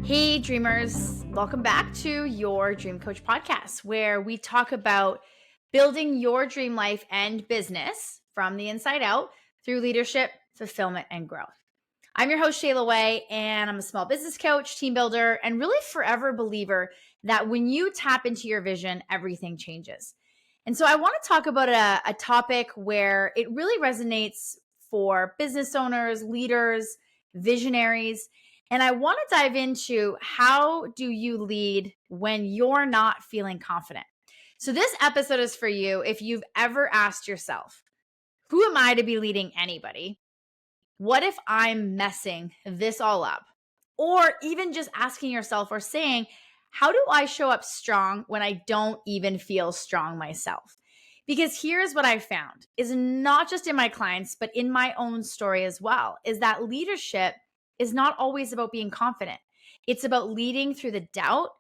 Hey, dreamers. Welcome back to your Dream Coach podcast, where we talk about building your dream life and business from the inside out through leadership, fulfillment, and growth. I'm your host, Shayla Wey, and I'm a small business coach, team builder, and really forever believer that when you tap into your vision, everything changes. And so I want to talk about a topic where it really resonates for business owners, leaders, visionaries. And I want to dive into how do you lead when you're not feeling confident? So this episode is for you if you've ever asked yourself, who am I to be leading anybody? What if I'm messing this all up? Or even just asking yourself or saying, how do I show up strong when I don't even feel strong myself? Because here's what I found is not just in my clients, but in my own story as well, is that leadership is not always about being confident. It's about leading through the doubt,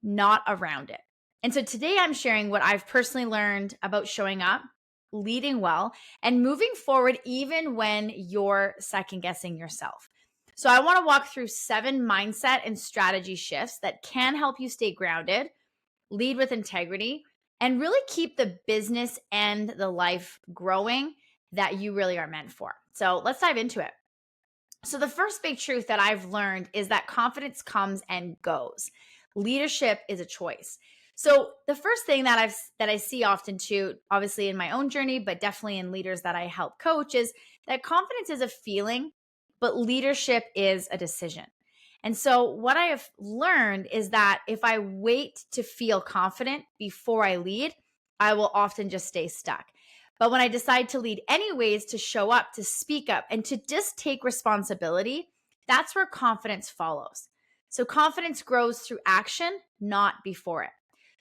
not around it. And so today I'm sharing what I've personally learned about showing up, leading well, and moving forward even when you're second guessing yourself. So I want to walk through 7 mindset and strategy shifts that can help you stay grounded, lead with integrity, and really keep the business and the life growing that you really are meant for. So let's dive into it. So the first big truth that I've learned is that confidence comes and goes. Leadership is a choice. So the first thing that I see often too, obviously in my own journey, but definitely in leaders that I help coach, is that confidence is a feeling, but leadership is a decision. And so what I have learned is that if I wait to feel confident before I lead, I will often just stay stuck. But when I decide to lead anyways, to show up, to speak up, and to just take responsibility, that's where confidence follows. So confidence grows through action, not before it.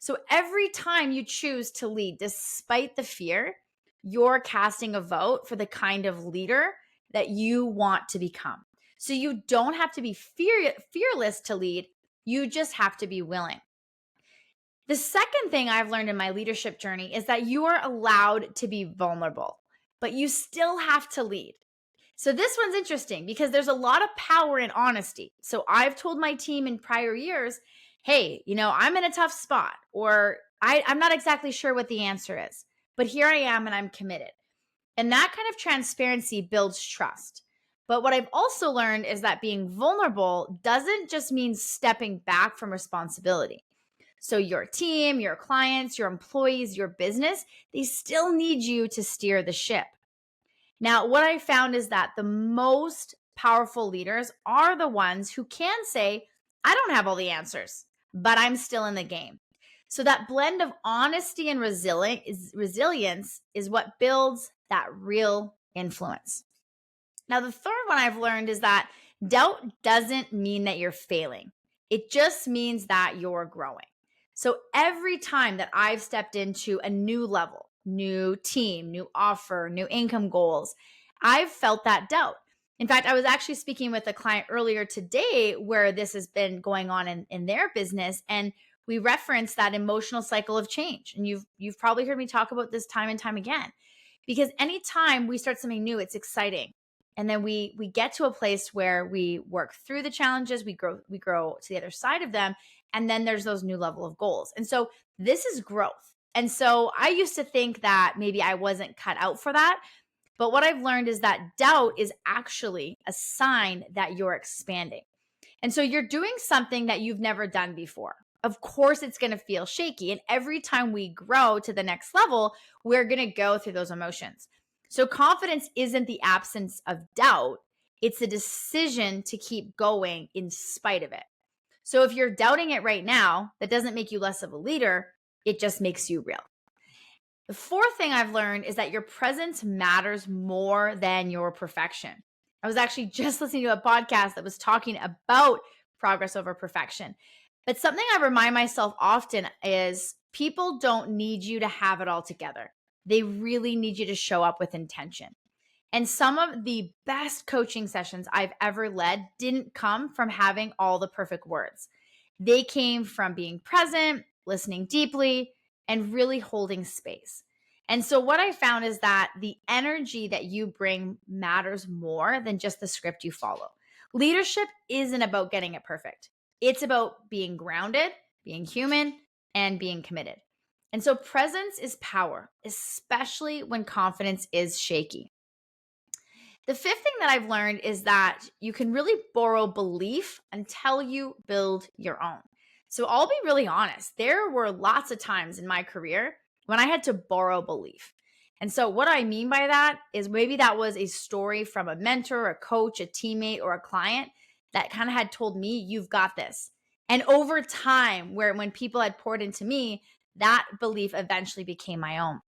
So every time you choose to lead, despite the fear, you're casting a vote for the kind of leader that you want to become. So you don't have to be fearless to lead. You just have to be willing. The second thing I've learned in my leadership journey is that you are allowed to be vulnerable, but you still have to lead. So this one's interesting because there's a lot of power in honesty. So I've told my team in prior years, hey, I'm in a tough spot, or I'm not exactly sure what the answer is, but here I am and I'm committed. And that kind of transparency builds trust. But what I've also learned is that being vulnerable doesn't just mean stepping back from responsibility. So your team, your clients, your employees, your business, they still need you to steer the ship. Now, what I found is that the most powerful leaders are the ones who can say, I don't have all the answers, but I'm still in the game. So that blend of honesty and resilience is what builds that real influence. Now, the third one I've learned is that doubt doesn't mean that you're failing. It just means that you're growing. So every time that I've stepped into a new level, new team, new offer, new income goals, I've felt that doubt. In fact, I was actually speaking with a client earlier today where this has been going on in their business, and we referenced that emotional cycle of change. And you've probably heard me talk about this time and time again, because anytime we start something new, it's exciting. And then we get to a place where we work through the challenges, we grow to the other side of them, and then there's those new level of goals. And so this is growth. And so I used to think that maybe I wasn't cut out for that. But what I've learned is that doubt is actually a sign that you're expanding. And so you're doing something that you've never done before. Of course, it's going to feel shaky. And every time we grow to the next level, we're going to go through those emotions. So confidence isn't the absence of doubt. It's the decision to keep going in spite of it. So if you're doubting it right now, that doesn't make you less of a leader. It just makes you real. The fourth thing I've learned is that your presence matters more than your perfection. I was actually just listening to a podcast that was talking about progress over perfection. But something I remind myself often is people don't need you to have it all together. They really need you to show up with intention. And some of the best coaching sessions I've ever led didn't come from having all the perfect words. They came from being present, listening deeply, and really holding space. And so what I found is that the energy that you bring matters more than just the script you follow. Leadership isn't about getting it perfect. It's about being grounded, being human, and being committed. And so presence is power, especially when confidence is shaky. The fifth thing that I've learned is that you can really borrow belief until you build your own. So I'll be really honest. There were lots of times in my career when I had to borrow belief. And so what I mean by that is maybe that was a story from a mentor, a coach, a teammate, or a client that kind of had told me, you've got this. And over time, when people had poured into me, that belief eventually became my own.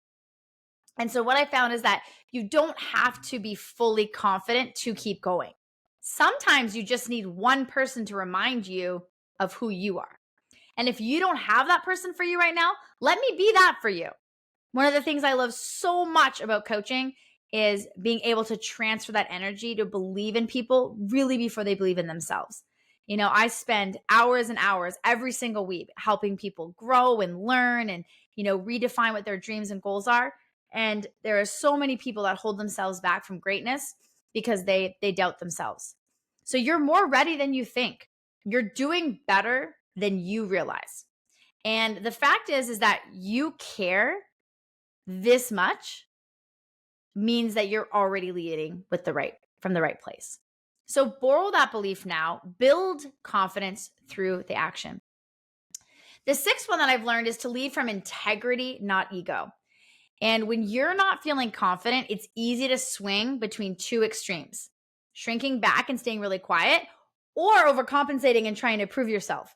And so what I found is that you don't have to be fully confident to keep going. Sometimes you just need one person to remind you of who you are. And if you don't have that person for you right now, let me be that for you. One of the things I love so much about coaching is being able to transfer that energy to believe in people really before they believe in themselves. I spend hours and hours every single week helping people grow and learn and, redefine what their dreams and goals are. And there are so many people that hold themselves back from greatness because they doubt themselves. So you're more ready than you think. You're doing better than you realize. And the fact is that you care this much means that you're already leading from the right place. So borrow that belief now, build confidence through the action. The sixth one that I've learned is to lead from integrity, not ego. And when you're not feeling confident, it's easy to swing between two extremes, shrinking back and staying really quiet, or overcompensating and trying to prove yourself.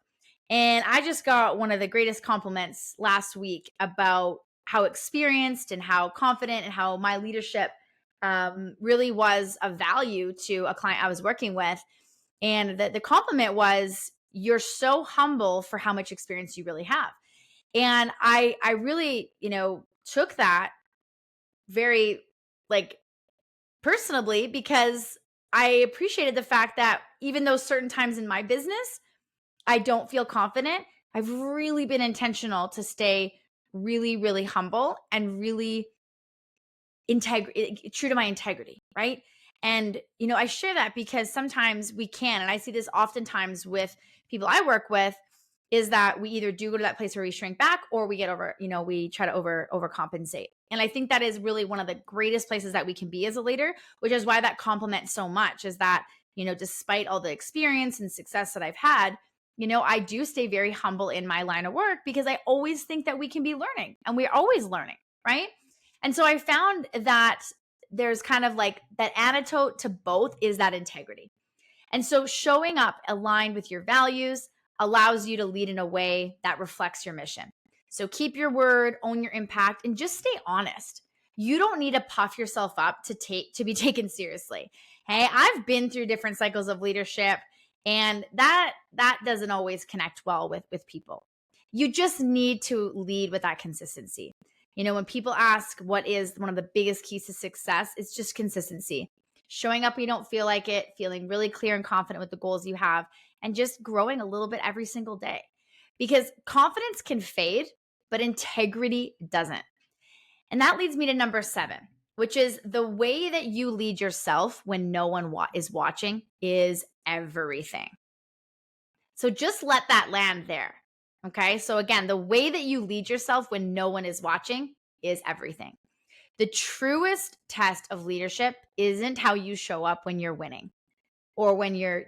And I just got one of the greatest compliments last week about how experienced and how confident and how my leadership really was of value to a client I was working with. And the compliment was, you're so humble for how much experience you really have. And I really, took that very personally, because I appreciated the fact that even though certain times in my business I don't feel confident, I've really been intentional to stay really, really humble and really true to my integrity, right? And, I share that because sometimes we can, and I see this oftentimes with people I work with, is that we either do go to that place where we shrink back or we get we try to overcompensate. And I think that is really one of the greatest places that we can be as a leader, which is why that compliments so much is that, despite all the experience and success that I've had, I do stay very humble in my line of work because I always think that we can be learning and we're always learning, right? And so I found that there's kind of like that antidote to both is that integrity. And so showing up aligned with your values allows you to lead in a way that reflects your mission. So keep your word, own your impact, and just stay honest. You don't need to puff yourself up to be taken seriously. Hey, I've been through different cycles of leadership, and that doesn't always connect well with people. You just need to lead with that consistency. When people ask what is one of the biggest keys to success, it's just consistency. Showing up when you don't feel like it, feeling really clear and confident with the goals you have, and just growing a little bit every single day. Because confidence can fade, but integrity doesn't. And that leads me to number 7, which is the way that you lead yourself when no one is watching is everything. So just let that land there. Okay. So again, the way that you lead yourself when no one is watching is everything. The truest test of leadership isn't how you show up when you're winning or when you're,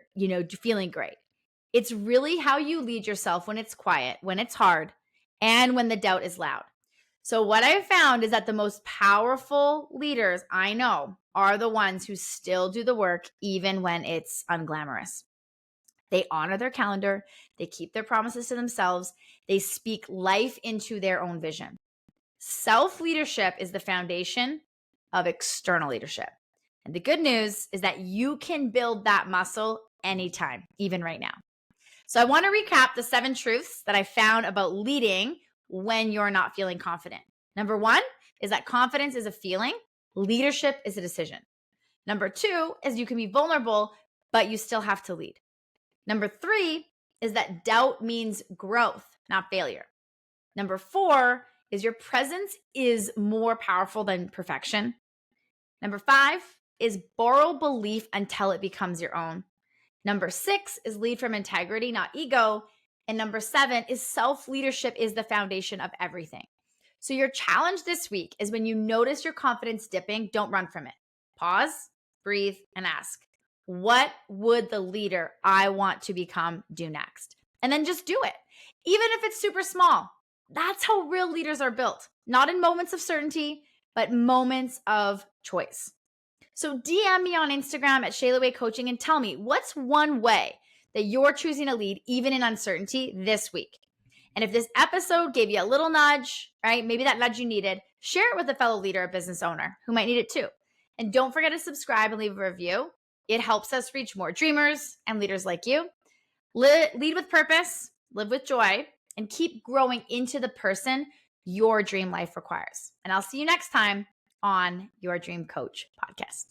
feeling great. It's really how you lead yourself when it's quiet, when it's hard, and when the doubt is loud. So what I've found is that the most powerful leaders I know are the ones who still do the work even when it's unglamorous. They honor their calendar. They keep their promises to themselves. They speak life into their own vision. Self-leadership is the foundation of external leadership. And the good news is that you can build that muscle anytime, even right now. So I want to recap the 7 truths that I found about leading when you're not feeling confident. Number 1 is that confidence is a feeling. Leadership is a decision. Number 2 is you can be vulnerable, but you still have to lead. Number 3 is that doubt means growth, not failure. Number 4 is your presence is more powerful than perfection. Number 5 is borrow belief until it becomes your own. Number 6 is lead from integrity, not ego. And number 7 is self-leadership is the foundation of everything. So your challenge this week is when you notice your confidence dipping, don't run from it. Pause, breathe, and ask, what would the leader I want to become do next? And then just do it, even if it's super small. That's how real leaders are built, not in moments of certainty, but moments of choice. So DM me on Instagram at Shayla Wey Coaching and tell me what's one way that you're choosing to lead even in uncertainty this week. And if this episode gave you a little nudge, right, maybe that nudge you needed, share it with a fellow leader or business owner who might need it too. And don't forget to subscribe and leave a review. It helps us reach more dreamers and leaders like you. Lead with purpose, live with joy, and keep growing into the person your dream life requires. And I'll see you next time on Your Dream Coach podcast.